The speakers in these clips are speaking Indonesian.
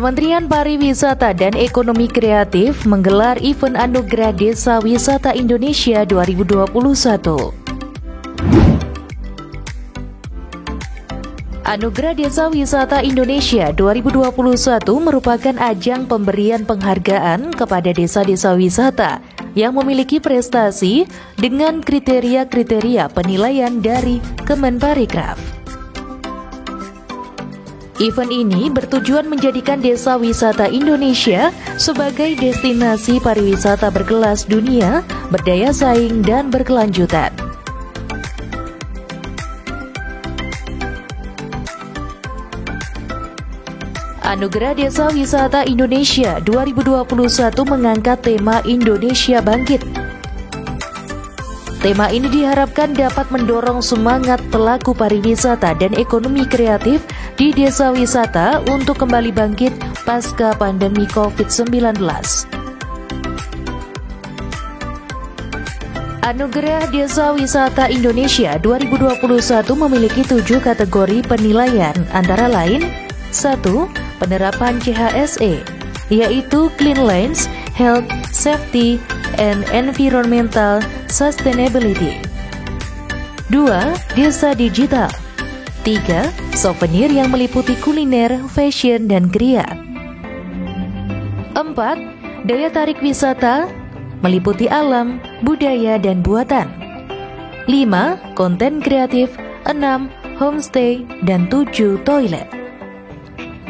Kementerian Pariwisata dan Ekonomi Kreatif menggelar event Anugerah Desa Wisata Indonesia 2021. Anugerah Desa Wisata Indonesia 2021 merupakan ajang pemberian penghargaan kepada desa-desa wisata yang memiliki prestasi dengan kriteria-kriteria penilaian dari Kemenparekraf. Event ini bertujuan menjadikan desa wisata Indonesia sebagai destinasi pariwisata berkelas dunia, berdaya saing dan berkelanjutan. Anugerah Desa Wisata Indonesia 2021 mengangkat tema Indonesia Bangkit. Tema ini diharapkan dapat mendorong semangat pelaku pariwisata dan ekonomi kreatif di desa wisata untuk kembali bangkit pasca pandemi COVID-19. Anugerah Desa Wisata Indonesia 2021 memiliki 7 kategori penilaian, antara lain 1. Penerapan CHSE, yaitu Cleanliness, Health, Safety, and Environmental Sustainability. 2. Desa Digital. 3. Souvenir yang meliputi kuliner, fashion, dan kria. 4. Daya tarik wisata, meliputi alam, budaya, dan buatan. 5. Konten kreatif. 6. Homestay, dan 7. Toilet.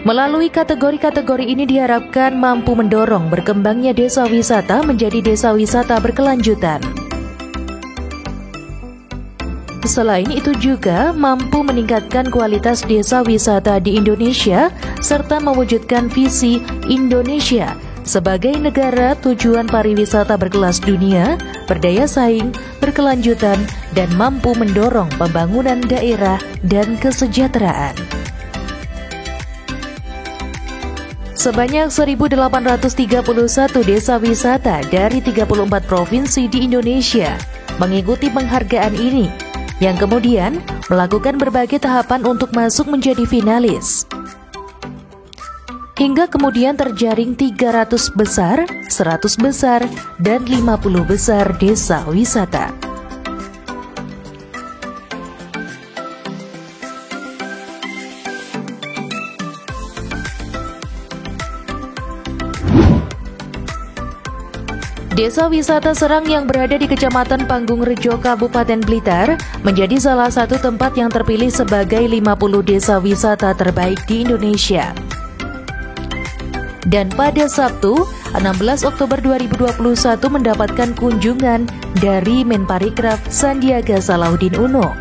Melalui kategori-kategori ini diharapkan mampu mendorong berkembangnya desa wisata menjadi desa wisata berkelanjutan. Selain itu juga mampu meningkatkan kualitas desa wisata di Indonesia serta mewujudkan visi Indonesia sebagai negara tujuan pariwisata berkelas dunia, berdaya saing, berkelanjutan, dan mampu mendorong pembangunan daerah dan kesejahteraan. Sebanyak 1.831 desa wisata dari 34 provinsi di Indonesia mengikuti penghargaan ini, yang kemudian melakukan berbagai tahapan untuk masuk menjadi finalis. Hingga kemudian terjaring 300 besar, 100 besar, dan 50 besar desa wisata. Desa wisata Serang yang berada di Kecamatan Panggungrejo, Kabupaten Blitar menjadi salah satu tempat yang terpilih sebagai 50 desa wisata terbaik di Indonesia. Dan pada Sabtu, 16 Oktober 2021 mendapatkan kunjungan dari Menparekraf Sandiaga Salahuddin Uno.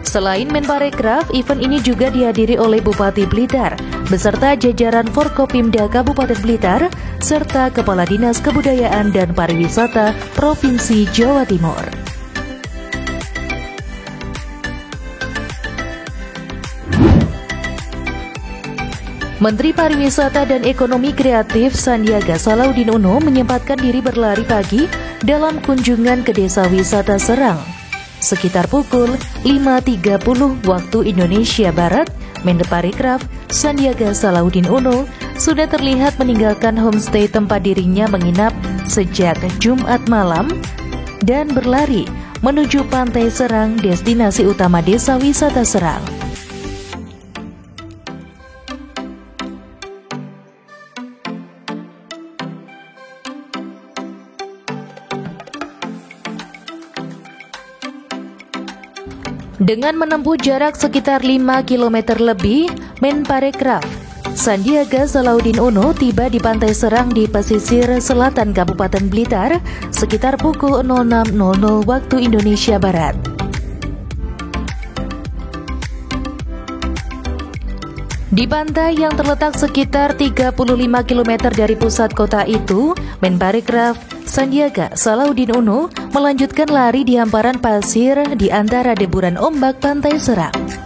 Selain Menparekraf, event ini juga dihadiri oleh Bupati Blitar beserta jajaran Forkopimda Kabupaten Blitar serta Kepala Dinas Kebudayaan dan Pariwisata Provinsi Jawa Timur. Menteri Pariwisata dan Ekonomi Kreatif Sandiaga Salahuddin Uno menyempatkan diri berlari pagi dalam kunjungan ke Desa Wisata Serang. Sekitar pukul 5.30 waktu Indonesia Barat, Menparekraf Sandiaga Salahuddin Uno sudah terlihat meninggalkan homestay tempat dirinya menginap sejak Jumat malam dan berlari menuju Pantai Serang, destinasi utama Desa Wisata Serang. Dengan menempuh jarak sekitar 5 km lebih, Menparekraf Sandiaga Salahuddin Uno tiba di Pantai Serang di pesisir selatan Kabupaten Blitar sekitar pukul 06.00 waktu Indonesia Barat. Di pantai yang terletak sekitar 35 km dari pusat kota itu, Menparekraf Sandiaga Salahuddin Uno melanjutkan lari di hamparan pasir di antara deburan ombak Pantai Serang.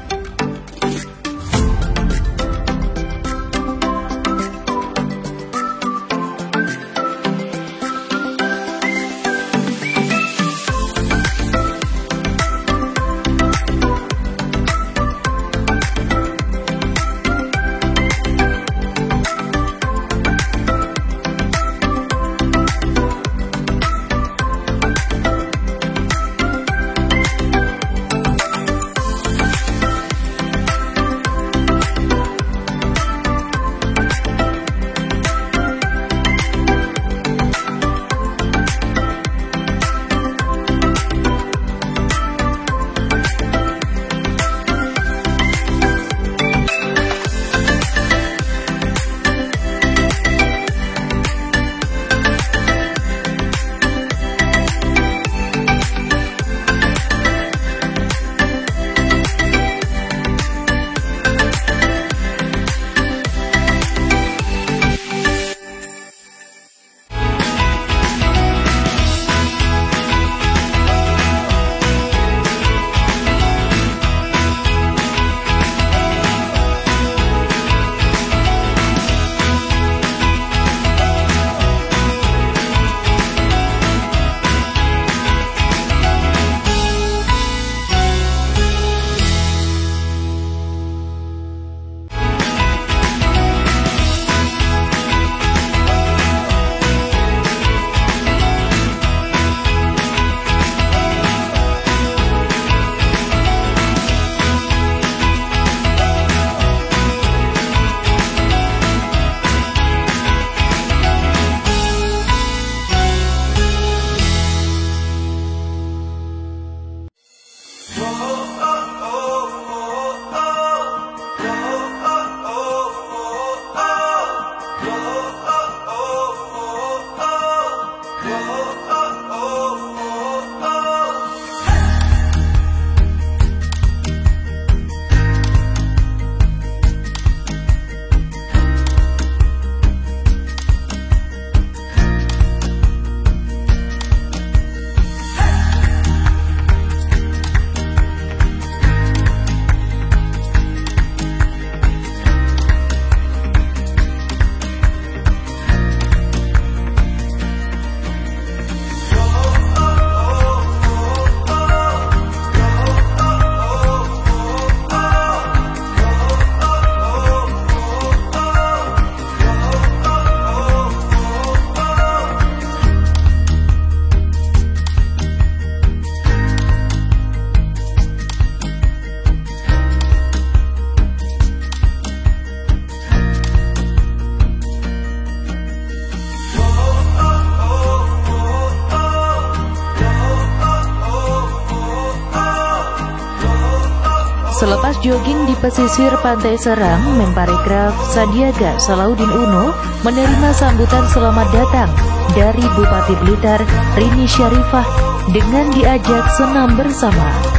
Selepas jogging di pesisir Pantai Serang, Menparekraf Sandiaga Salahuddin Uno menerima sambutan selamat datang dari Bupati Blitar Rini Syarifah dengan diajak senam bersama.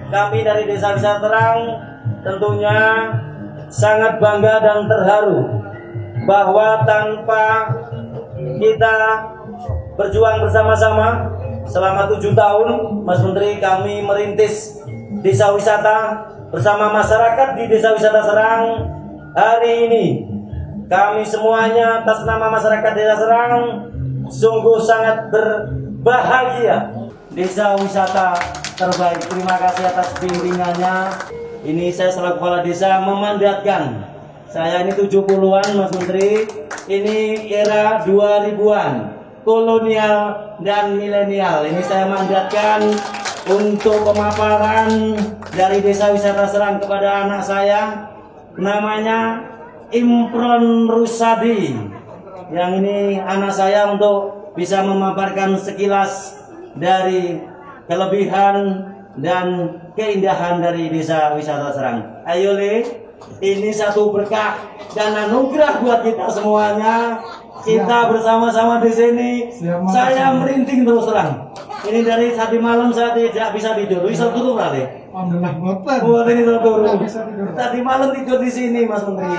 Kami dari Desa Wisata Serang tentunya sangat bangga dan terharu bahwa tanpa kita berjuang bersama-sama selama 7 tahun, Mas Menteri, kami merintis desa wisata bersama masyarakat di Desa Wisata Serang. Hari ini kami semuanya atas nama masyarakat Desa Serang sungguh sangat berbahagia. Desa wisata terbaik. Terima kasih atas bimbingannya. Ini saya selaku kepala desa memandatkan. Saya ini 70-an Mas Menteri. Ini era 2000-an, kolonial dan milenial. Ini saya mandatkan untuk pemaparan dari Desa Wisata Serang kepada anak saya. Namanya Imron Rusadi. Yang ini anak saya untuk bisa memaparkan sekilas dari kelebihan dan keindahan dari Desa Wisata Serang. Ayo Le, ini satu berkah dan anugerah buat kita semuanya. Kita bersama-sama di sini. Saya merinding terus terang. Ini dari tadi malam saya tidak bisa tidur. Bisa tutup lah Le. Alhamdulillah boten. Buat ini turun. Tadi malam tidur di sini Mas Menteri.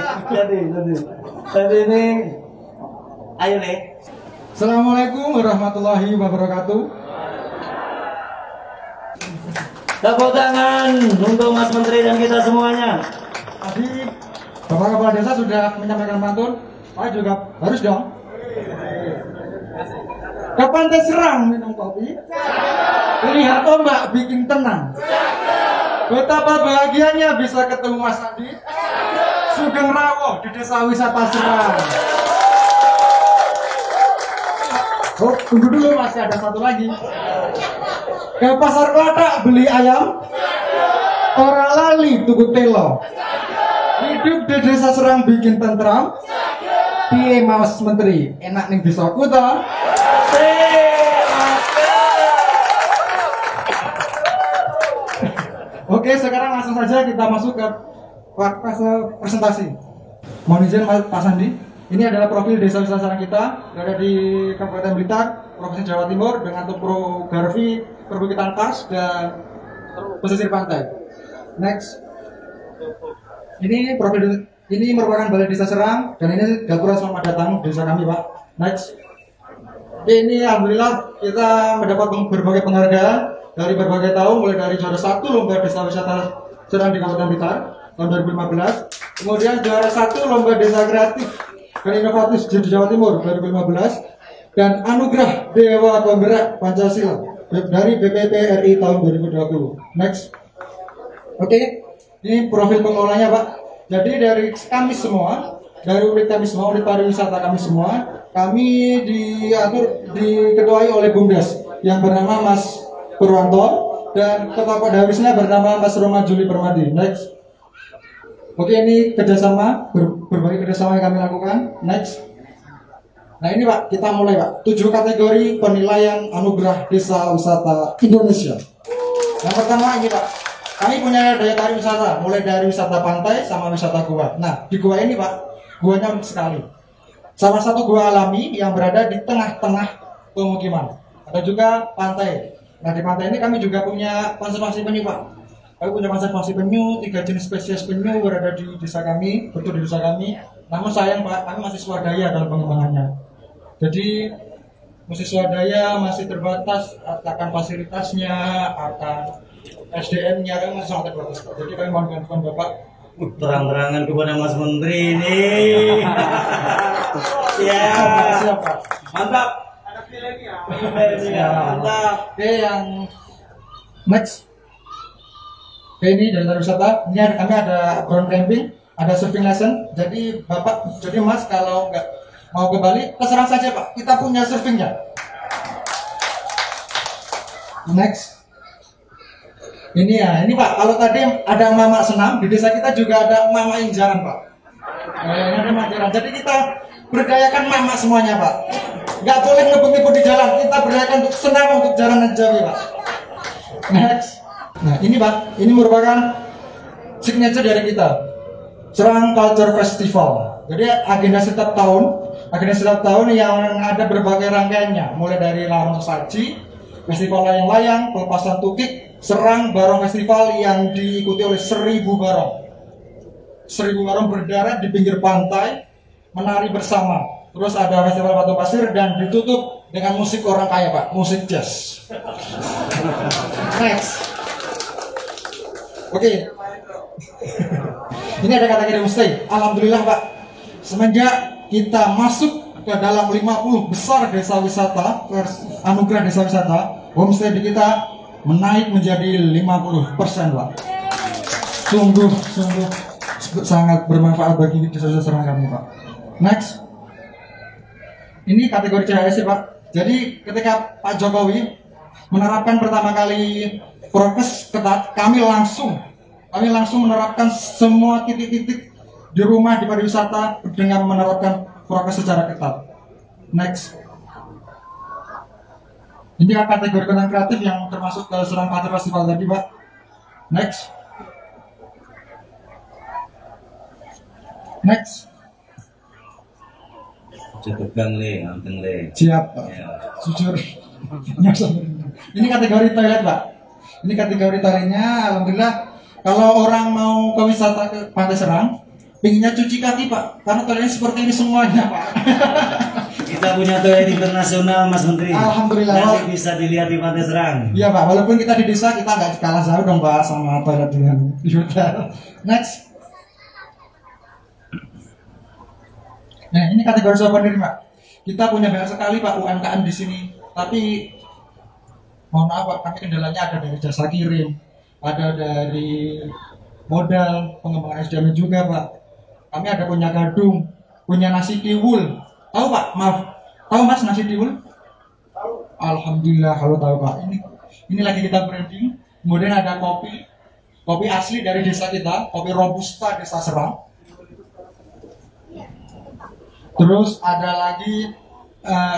Jadi ini, ayo Le. Assalamualaikum warahmatullahi wabarakatuh. Tepuk tangan untuk Mas Menteri dan kita semuanya. Tadi Bapak Kepala Desa sudah menyampaikan pantun, saya juga harus dong. Ke Pantai Serang minum kopi, lihat ombak bikin tenang. Betapa bahagianya bisa ketemu Mas Andi, Sugeng Rawoh di Desa Wisata Serang. Oh, tunggu dulu, masih ada satu lagi. Ke Pasar Kelata beli ayam, orang lali tuku telo. Hidup di Desa Serang bikin tentram. Piye Mas Menteri, enak ning desaku ta? Oke, sekarang langsung saja kita masuk ke fase presentasi. Mohon izin Pak Sandi. Ini adalah profil Desa Wisata Serang kita, berada di Kabupaten Blitar, Provinsi Jawa Timur, dengan topografi perbukitan kars dan pesisir pantai. Next. Ini profil, ini merupakan Balai Desa Serang, dan ini Gapura Selamat Datang desa kami, Pak. Next. Ini alhamdulillah kita mendapat berbagai penghargaan dari berbagai tahun, mulai dari juara 1 lomba Desa Wisata Serang di Kabupaten Blitar tahun 2015, kemudian juara 1 lomba Desa Kreatif dan Inovatif di Jawa Timur 2015, dan anugerah Dewa Penggerak Pancasila dari BPP RI tahun 2020. Next. Oke, ini profil pengelolanya Pak. Jadi dari kami semua, dari unit kami semua, unit pariwisata kami semua, kami diketuai oleh BUMDes yang bernama Mas Purwanto, dan ketua Kodamisnya bernama Mas Roma Juli Permadi. Next. Oke, ini kerjasama, berbagai kerjasama yang kami lakukan. Next. Nah ini Pak, kita mulai Pak. 7 kategori penilaian anugerah Desa Wisata Indonesia. Yang pertama ini Pak, kami punya daya tarik wisata, mulai dari wisata pantai sama wisata gua. Nah di gua ini Pak, guanya unik sekali. Salah satu gua alami yang berada di tengah-tengah pemukiman. Ada juga pantai. Nah di pantai ini kami juga punya konservasi penyu Pak. Kami punya konservasi penyu, 3 jenis spesies penyu berada di desa kami, betul di desa kami. Namun sayang Pak, kami masih swadaya dalam pengembangannya. Jadi masih swadaya, masih terbatas akan fasilitasnya, akan SDM-nya kan masih sangat terbatas Pak. Jadi kami mohon bantuan Bapak. Terang-terangan kepada Mas Menteri ini. Ya, Siapa? mantap. Mantap. Oke, yang next. Oke, ini dari wisata. Ini kami ada ground camping, ada surfing lesson. Jadi Bapak, jadi Mas kalau nggak mau ke Bali, terserah saja Pak. Kita punya surfingnya. Next. Ini Pak, kalau tadi ada mama senam, di desa kita juga ada mama yang jalan Pak. Ini ada mama jalan. Jadi kita berdayakan mama semuanya Pak. Nggak boleh ngebut-ngebut di jalan, kita berdayakan untuk senam, untuk jalan aja Pak. Next. Nah ini Pak, ini merupakan signature dari kita, Serang Culture Festival. Jadi agenda setiap tahun yang ada berbagai rangkaiannya, mulai dari Larung Saji, festival layang-layang, pelepasan tukik, Serang Barong Festival yang diikuti oleh 1000 barong. 1000 barong berdarat di pinggir pantai, menari bersama. Terus ada festival batu pasir dan ditutup dengan musik orang kaya Pak, musik jazz. Next. Oke. Ini ada kata kirim homestay. Alhamdulillah Pak, semenjak kita masuk ke dalam 50 besar desa wisata, anugerah desa wisata, homestay di kita menaik menjadi 50% Pak. Sungguh sangat bermanfaat bagi desa-desa Serang kami Pak. Next. Ini kategori CHSE Pak. Jadi ketika Pak Jokowi menerapkan pertama kali prokes ketat, kami langsung menerapkan semua titik-titik di rumah di pariwisata dengan menerapkan prokes secara ketat. Next. Ini kategori konten kreatif yang termasuk ke Serang Culture Festival tadi Pak. Next. Cukup anteng le. Siap Pak. Ya. Jujur. Ini kategori toilet Pak. Ini kategori toiletnya, alhamdulillah. Kalau orang mau ke wisata ke Pantai Serang, pinginnya cuci kaki Pak, karena toiletnya seperti ini semuanya Pak. Kita punya toilet internasional Mas Menteri. Alhamdulillah. Nanti bisa dilihat di Pantai Serang. Iya Pak, walaupun kita di desa, kita nggak kalah jauh dong Pak sama toilet di hotel. Next. Nah ini kategori souvenir Pak. Kita punya banyak sekali Pak UMKM di sini, tapi mohon maaf Pak, kami kendalanya ada dari jasa kirim, ada dari modal pengembangan SDM juga Pak. Kami ada punya gadung, punya nasi tiwul. Tahu Pak? Maaf, tahu Mas nasi tiwul? Tahu. Alhamdulillah kalau tahu Pak. Ini lagi kita branding. Kemudian ada kopi asli dari desa kita, kopi robusta desa Serang. Terus ada lagi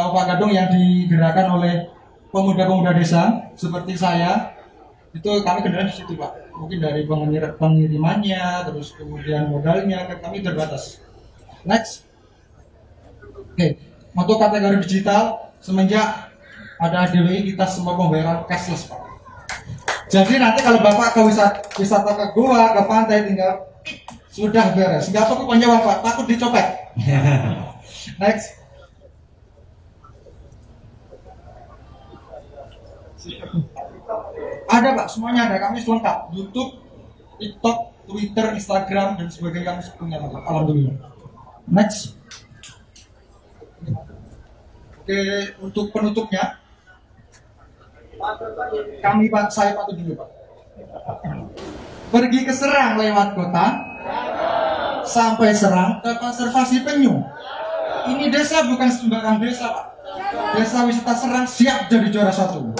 opak gadung yang digerakkan oleh pemuda-pemuda desa seperti saya. Itu kami kendala di situ Pak. Mungkin dari pengirimannya, terus kemudian modalnya kami terbatas. Next. Oke, untuk kategori digital semenjak ada DWI kita semua pembayaran cashless Pak. Jadi nanti kalau Bapak ke wisata ke gua, ke pantai tinggal sudah beres. Nggak perlu punya uang Pak, takut dicopet. Next. Ada Pak, semuanya ada. Kami lengkap. YouTube, TikTok, Twitter, Instagram dan sebagainya kami punya Pak. Alhamdulillah. Next. Oke, untuk penutupnya saya patuh dulu Pak. Pergi ke Serang lewat kota, sampai Serang ke konservasi penyu. Ini desa bukan sembarang desa Pak. Desa wisata Serang siap jadi juara 1.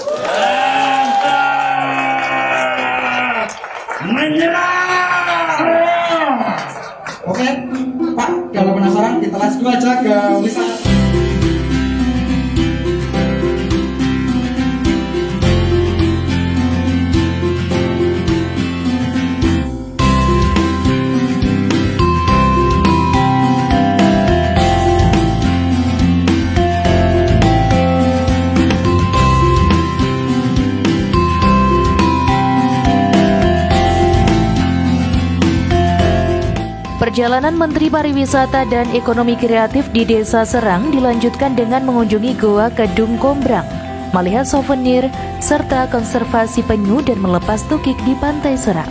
Menyerang. Oke, Pak, kalau penasaran kita lanjut aja ke wisata. Perjalanan Menteri Pariwisata dan Ekonomi Kreatif di Desa Serang dilanjutkan dengan mengunjungi Goa Kedung Kombrang, melihat souvenir, serta konservasi penyu dan melepas tukik di Pantai Serang.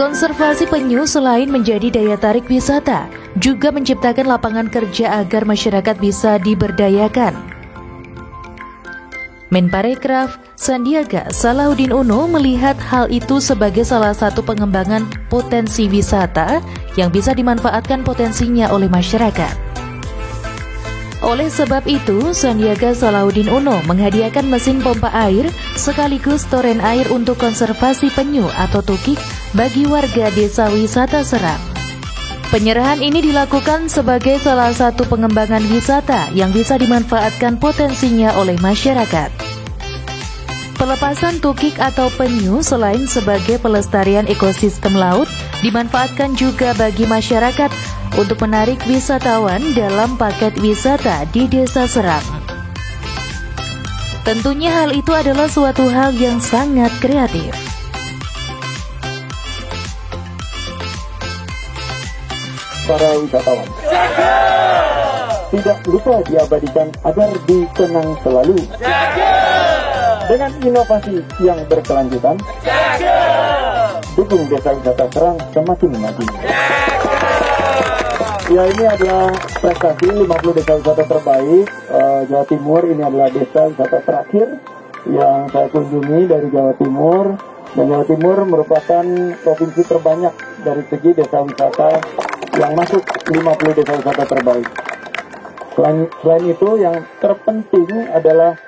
Konservasi penyu selain menjadi daya tarik wisata, juga menciptakan lapangan kerja agar masyarakat bisa diberdayakan. Menparekraf Sandiaga Salahuddin Uno melihat hal itu sebagai salah satu pengembangan potensi wisata yang bisa dimanfaatkan potensinya oleh masyarakat. Oleh sebab itu, Sandiaga Salahuddin Uno menghadiahkan mesin pompa air sekaligus toren air untuk konservasi penyu atau tukik bagi warga desa wisata Serang. Penyerahan ini dilakukan sebagai salah satu pengembangan wisata yang bisa dimanfaatkan potensinya oleh masyarakat. Pelepasan tukik atau penyu selain sebagai pelestarian ekosistem laut, dimanfaatkan juga bagi masyarakat untuk menarik wisatawan dalam paket wisata di Desa Serang. Tentunya hal itu adalah suatu hal yang sangat kreatif. Para wisatawan, tidak lupa diabadikan agar dikenang selalu. Dengan inovasi yang berkelanjutan, dukung Desa Wisata Serang semakin maju. Ya, ini adalah prestasi 50 desa wisata terbaik Jawa Timur. Ini adalah desa wisata terakhir yang saya kunjungi dari Jawa Timur. Dan Jawa Timur merupakan provinsi terbanyak dari segi desa wisata yang masuk 50 desa wisata terbaik. Selain itu, yang terpenting adalah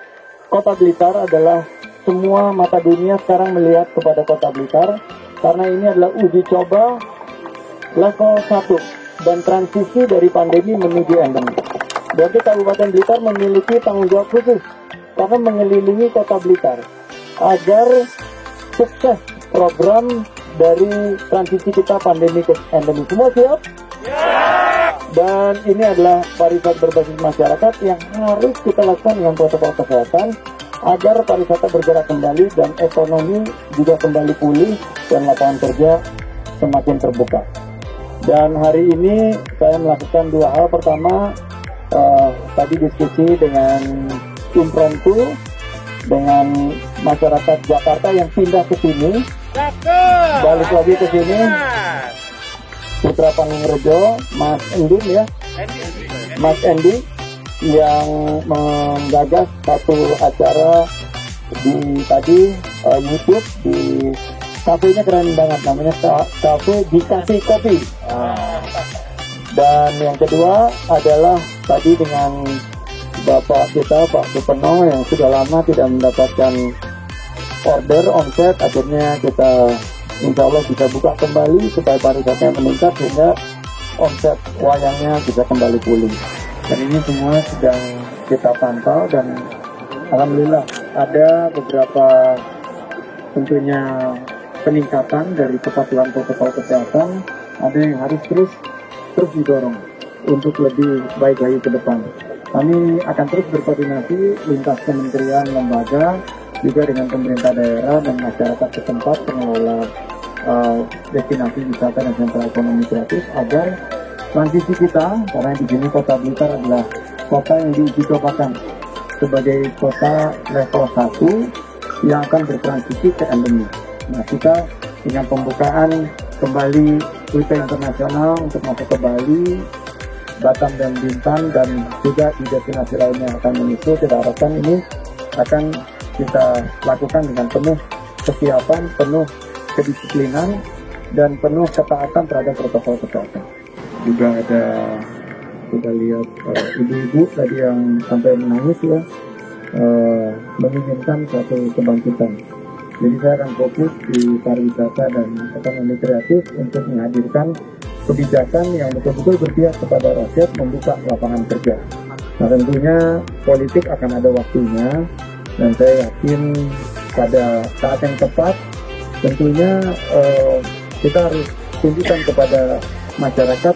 Kota Blitar adalah semua mata dunia sekarang melihat kepada Kota Blitar, karena ini adalah uji coba level 1 dan transisi dari pandemi menuju endemi. Berarti Kabupaten Blitar memiliki tanggung jawab khusus karena mengelilingi Kota Blitar agar sukses program dari transisi kita pandemi ke endemi. Semua siap? Dan ini adalah pariwisata berbasis masyarakat yang harus kita lakukan dengan protokol kesehatan agar pariwisata bergerak kembali dan ekonomi juga kembali pulih dan lapangan kerja semakin terbuka. Dan hari ini saya melakukan dua hal. Pertama, tadi diskusi dengan impromptu dengan masyarakat Jakarta yang pindah ke sini, balik lagi ke sini, Putra Pangungrejo, Mas Endin ya, Mas Endi yang menggagas satu acara di tadi YouTube di kafenya keren banget, namanya kafe Dikasih Kopi. Dan yang kedua adalah tadi dengan Bapak kita Pak Supeno yang sudah lama tidak mendapatkan order omset, akhirnya kita insya Allah bisa buka kembali supaya pariwisatanya meningkat sehingga omset wayangnya bisa kembali pulih. Dan ini semua sedang kita pantau dan alhamdulillah ada beberapa tentunya peningkatan dari kepatuhan protokol kesehatan, ada yang harus terus didorong untuk lebih baik lagi ke depan. Kami akan terus berkoordinasi lintas kementerian, lembaga, juga dengan pemerintah daerah dan masyarakat setempat pengelola destinasi wisata dan sentra ekonomi kreatif agar transisi kita, karena di sini Kota Blitar adalah kota yang diuji cobakan sebagai kota level 1 yang akan bertransisi ke endemi. Nah, kita dengan pembukaan kembali rute internasional untuk masuk ke Bali, Batam dan Bintan, dan juga di destinasi lainnya akan menyusul, kita harapkan ini akan kita lakukan dengan penuh kesiapan, penuh kedisiplinan, dan penuh ketaatan terhadap protokol kesehatan. Juga ada, kita lihat ibu-ibu tadi yang sampai menangis ya, menginginkan suatu kebangkitan. Jadi saya akan fokus di pariwisata dan ekonomi kreatif untuk menghadirkan kebijakan yang betul-betul berpihak kepada rakyat, membuka lapangan kerja. Nah, tentunya politik akan ada waktunya, dan saya yakin pada saat yang tepat tentunya kita harus tunjukkan kepada masyarakat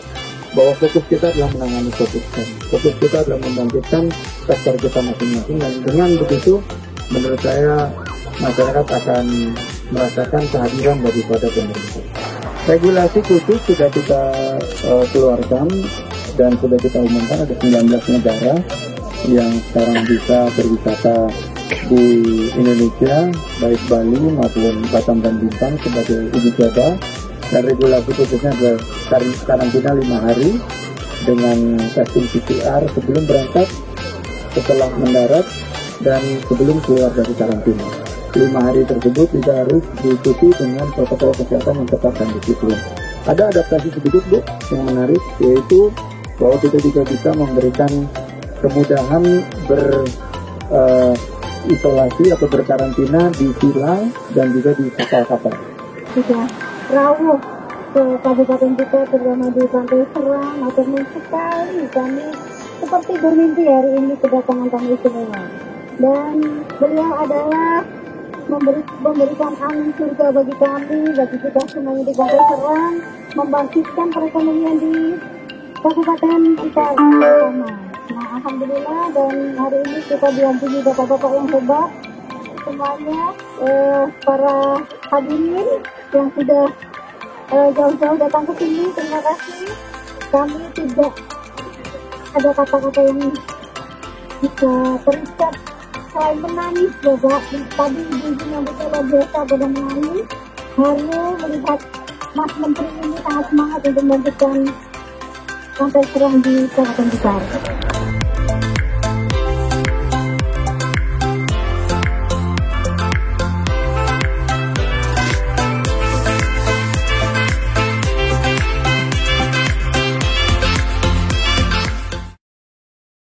bahwa fokus kita adalah menangani COVID-19. Fokus kita adalah membangkitkan sektor kita masing-masing, dan dengan begitu menurut saya masyarakat akan merasakan kehadiran daripada pemerintah. Regulasi khusus sudah kita keluarkan dan sudah kita umumkan, ada 19 negara yang sekarang bisa berwisata di Indonesia, baik Bali maupun Batam dan Bintan sebagai uji coba. dan regulasi khususnya adalah karantina 5 hari dengan testing PCR sebelum berangkat, setelah mendarat, dan sebelum keluar dari karantina. 5 hari tersebut juga harus diikuti dengan protokol kesehatan yang ketat dan disiplin. Ada adaptasi sedikit Bu yang menarik, yaitu bahwa kita juga bisa memberikan kemudahan berisolasi atau berkarantina di villa dan juga di kapal-kapal. Sudah rawuh ke kabupaten kita, terutama di Pantai Serang, atau sekali kami seperti bermimpi hari ini kedatangan tamu istimewa. Dan beliau adalah memberikan angin surga bagi kami, bagi kita semuanya di Pantai Serang, membangkitkan perekonomian di kabupaten kita bersama. Nah, alhamdulillah, dan hari ini kita didampingi bapak-bapak yang hebat semuanya, para hadirin yang sudah jauh-jauh datang ke sini. Terima kasih. Kami tidak ada kata-kata yang bisa terikat selain menangis, Bapak. Tadi ibu yang luar biasa pada menangis. Haru melihat Mas Menteri ini sangat semangat untuk membangkitkan Pantai Serang di Kabupaten besar.